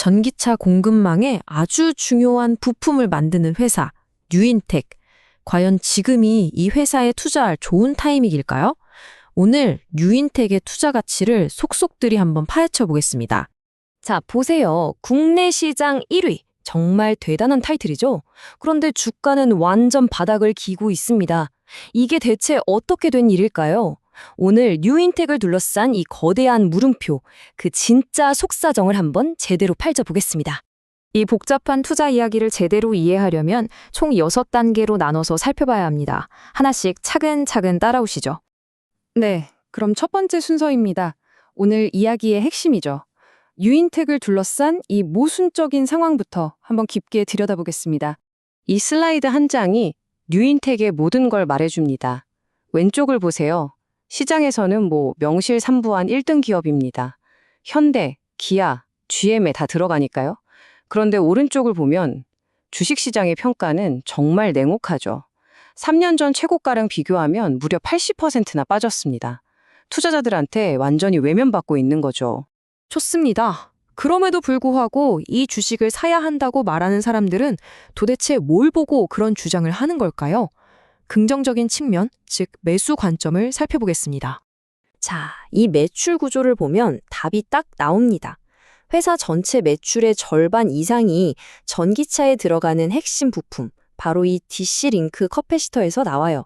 전기차 공급망에 아주 중요한 부품을 만드는 회사, 뉴인텍. 과연 지금이 이 회사에 투자할 좋은 타이밍일까요? 오늘 뉴인텍의 투자 가치를 속속들이 한번 파헤쳐 보겠습니다. 자, 보세요. 국내 시장 1위. 정말 대단한 타이틀이죠? 그런데 주가는 완전 바닥을 기고 있습니다. 이게 대체 어떻게 된 일일까요? 오늘 뉴인텍을 둘러싼 이 거대한 물음표, 그 진짜 속사정을 한번 제대로 펼쳐보겠습니다. 이 복잡한 투자 이야기를 제대로 이해하려면 총 6단계로 나눠서 살펴봐야 합니다. 하나씩 차근차근 따라오시죠. 네, 그럼 첫 번째 순서입니다. 오늘 이야기의 핵심이죠. 뉴인텍을 둘러싼 이 모순적인 상황부터 한번 깊게 들여다보겠습니다. 이 슬라이드 한 장이 뉴인텍의 모든 걸 말해줍니다. 왼쪽을 보세요. 시장에서는 명실상부한 1등 기업입니다. 현대, 기아, GM에 다 들어가니까요. 그런데 오른쪽을 보면 주식시장의 평가는 정말 냉혹하죠. 3년 전 최고가랑 비교하면 무려 80%나 빠졌습니다. 투자자들한테 완전히 외면받고 있는 거죠. 좋습니다. 그럼에도 불구하고 이 주식을 사야 한다고 말하는 사람들은 도대체 뭘 보고 그런 주장을 하는 걸까요? 긍정적인 측면, 즉 매수 관점을 살펴보겠습니다. 자, 이 매출 구조를 보면 답이 딱 나옵니다. 회사 전체 매출의 절반 이상이 전기차에 들어가는 핵심 부품, 바로 이 DC-링크 커패시터에서 나와요.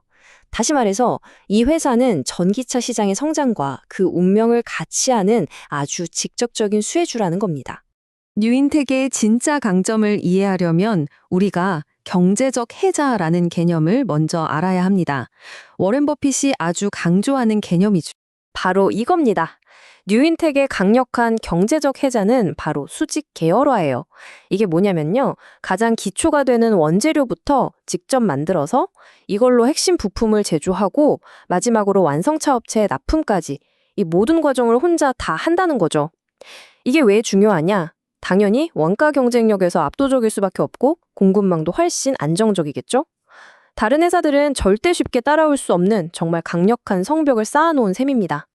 다시 말해서 이 회사는 전기차 시장의 성장과 그 운명을 같이 하는 아주 직접적인 수혜주라는 겁니다. 뉴인텍의 진짜 강점을 이해하려면 우리가 경제적 해자라는 개념을 먼저 알아야 합니다. 워렌 버핏이 아주 강조하는 개념이죠. 바로 이겁니다. 뉴인텍의 강력한 경제적 해자는 바로 수직 계열화예요. 이게 뭐냐면요. 가장 기초가 되는 원재료부터 직접 만들어서 이걸로 핵심 부품을 제조하고 마지막으로 완성차 업체에 납품까지 이 모든 과정을 혼자 다 한다는 거죠. 이게 왜 중요하냐? 당연히 원가 경쟁력에서 압도적일 수밖에 없고 공급망도 훨씬 안정적이겠죠? 다른 회사들은 절대 쉽게 따라올 수 없는 정말 강력한 성벽을 쌓아놓은 셈입니다.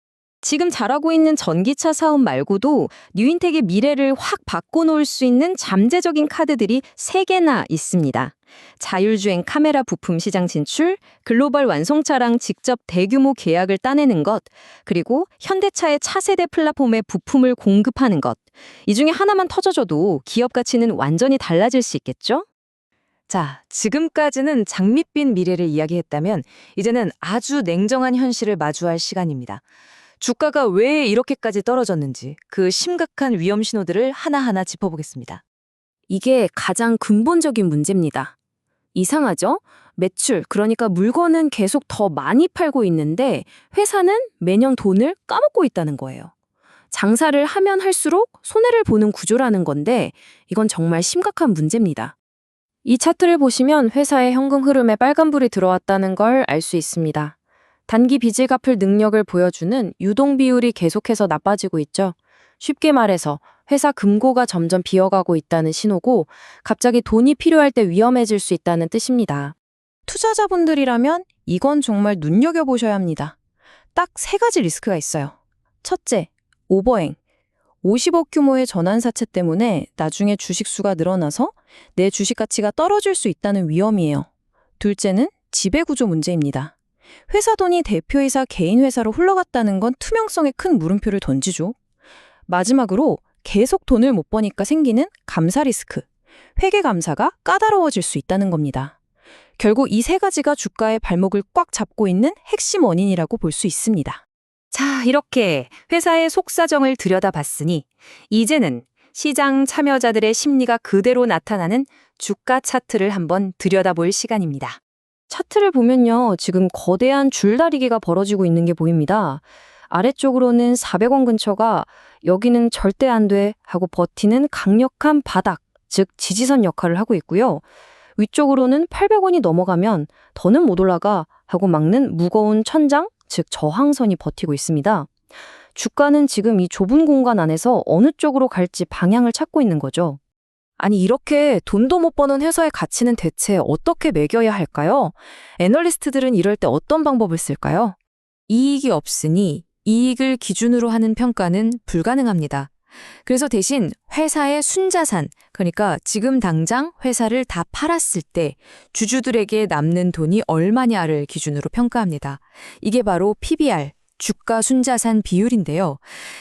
지금 잘하고 있는 전기차 사업 말고도 뉴인텍의 미래를 확 바꿔놓을 수 있는 잠재적인 카드들이 3개나 있습니다. 자율주행 카메라 부품 시장 진출, 글로벌 완성차랑 직접 대규모 계약을 따내는 것, 그리고 현대차의 차세대 플랫폼에 부품을 공급하는 것. 이 중에 하나만 터져줘도 기업 가치는 완전히 달라질 수 있겠죠? 자, 지금까지는 장밋빛 미래를 이야기했다면 이제는 아주 냉정한 현실을 마주할 시간입니다. 주가가 왜 이렇게까지 떨어졌는지 그 심각한 위험 신호들을 하나하나 짚어보겠습니다. 이게 가장 근본적인 문제입니다. 이상하죠? 매출, 그러니까 물건은 계속 더 많이 팔고 있는데 회사는 매년 돈을 까먹고 있다는 거예요. 장사를 하면 할수록 손해를 보는 구조라는 건데 이건 정말 심각한 문제입니다. 이 차트를 보시면 회사의 현금 흐름에 빨간불이 들어왔다는 걸 알 수 있습니다. 단기 빚을 갚을 능력을 보여주는 유동 비율이 계속해서 나빠지고 있죠. 쉽게 말해서 회사 금고가 점점 비어가고 있다는 신호고 갑자기 돈이 필요할 때 위험해질 수 있다는 뜻입니다. 투자자분들이라면 이건 정말 눈여겨보셔야 합니다. 딱 3가지 리스크가 있어요. 첫째, 오버행. 50억 규모의 전환사채 때문에 나중에 주식수가 늘어나서 내 주식 가치가 떨어질 수 있다는 위험이에요. 둘째는 지배구조 문제입니다. 회사 돈이 대표이사 개인 회사로 흘러갔다는 건 투명성에 큰 물음표를 던지죠. 마지막으로 계속 돈을 못 버니까 생기는 감사 리스크. 회계 감사가 까다로워질 수 있다는 겁니다. 결국 이 3가지가 주가의 발목을 꽉 잡고 있는 핵심 원인이라고 볼 수 있습니다. 자, 이렇게 회사의 속사정을 들여다봤으니 이제는 시장 참여자들의 심리가 그대로 나타나는 주가 차트를 한번 들여다볼 시간입니다. 차트를 보면요, 지금 거대한 줄다리기가 벌어지고 있는 게 보입니다. 아래쪽으로는 400원 근처가 여기는 절대 안 돼 하고 버티는 강력한 바닥, 즉 지지선 역할을 하고 있고요. 위쪽으로는 800원이 넘어가면 더는 못 올라가 하고 막는 무거운 천장, 즉 저항선이 버티고 있습니다. 주가는 지금 이 좁은 공간 안에서 어느 쪽으로 갈지 방향을 찾고 있는 거죠. 아니, 이렇게 돈도 못 버는 회사의 가치는 대체 어떻게 매겨야 할까요? 애널리스트들은 이럴 때 어떤 방법을 쓸까요? 이익이 없으니 이익을 기준으로 하는 평가는 불가능합니다. 그래서 대신 회사의 순자산, 그러니까 지금 당장 회사를 다 팔았을 때 주주들에게 남는 돈이 얼마냐를 기준으로 평가합니다. 이게 바로 PBR, 주가 순자산 비율인데요.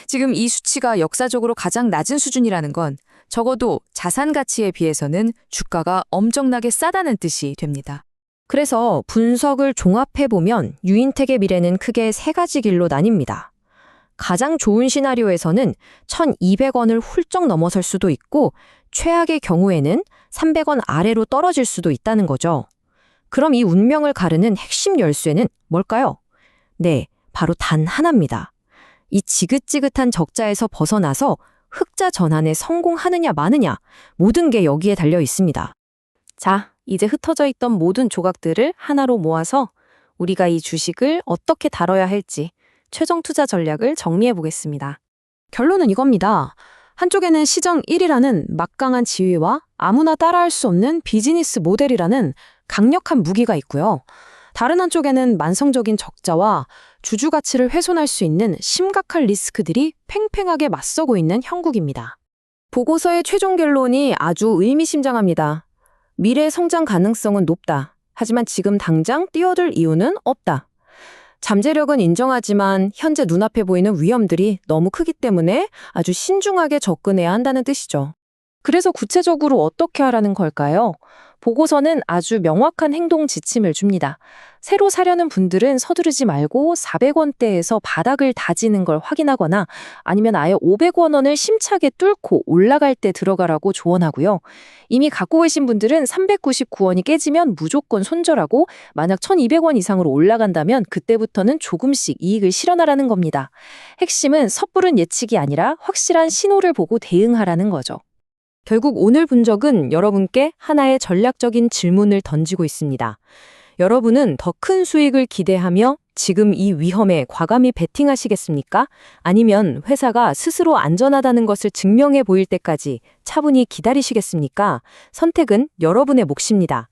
지금 이 수치가 역사적으로 가장 낮은 수준이라는 건 적어도 자산 가치에 비해서는 주가가 엄청나게 싸다는 뜻이 됩니다. 그래서 분석을 종합해보면 유인택의 미래는 크게 세 가지 길로 나뉩니다. 가장 좋은 시나리오에서는 1,200원을 훌쩍 넘어설 수도 있고 최악의 경우에는 300원 아래로 떨어질 수도 있다는 거죠. 그럼 이 운명을 가르는 핵심 열쇠는 뭘까요? 네, 바로 단 하나입니다. 이 지긋지긋한 적자에서 벗어나서 흑자 전환에 성공하느냐 마느냐 모든 게 여기에 달려 있습니다. 자, 이제 흩어져 있던 모든 조각들을 하나로 모아서 우리가 이 주식을 어떻게 다뤄야 할지 최종 투자 전략을 정리해 보겠습니다. 결론은 이겁니다. 한쪽에는 시정 1이라는 막강한 지위와 아무나 따라할 수 없는 비즈니스 모델이라는 강력한 무기가 있고요. 다른 한쪽에는 만성적인 적자와 주주 가치를 훼손할 수 있는 심각한 리스크들이 팽팽하게 맞서고 있는 형국입니다. 보고서의 최종 결론이 아주 의미심장합니다. 미래 성장 가능성은 높다. 하지만 지금 당장 뛰어들 이유는 없다. 잠재력은 인정하지만 현재 눈앞에 보이는 위험들이 너무 크기 때문에 아주 신중하게 접근해야 한다는 뜻이죠. 그래서 구체적으로 어떻게 하라는 걸까요? 보고서는 아주 명확한 행동 지침을 줍니다. 새로 사려는 분들은 서두르지 말고 400원대에서 바닥을 다지는 걸 확인하거나 아니면 아예 500원을 심차게 뚫고 올라갈 때 들어가라고 조언하고요. 이미 갖고 계신 분들은 399원이 깨지면 무조건 손절하고 만약 1200원 이상으로 올라간다면 그때부터는 조금씩 이익을 실현하라는 겁니다. 핵심은 섣부른 예측이 아니라 확실한 신호를 보고 대응하라는 거죠. 결국 오늘 분석은 여러분께 하나의 전략적인 질문을 던지고 있습니다. 여러분은 더 큰 수익을 기대하며 지금 이 위험에 과감히 베팅하시겠습니까? 아니면 회사가 스스로 안전하다는 것을 증명해 보일 때까지 차분히 기다리시겠습니까? 선택은 여러분의 몫입니다.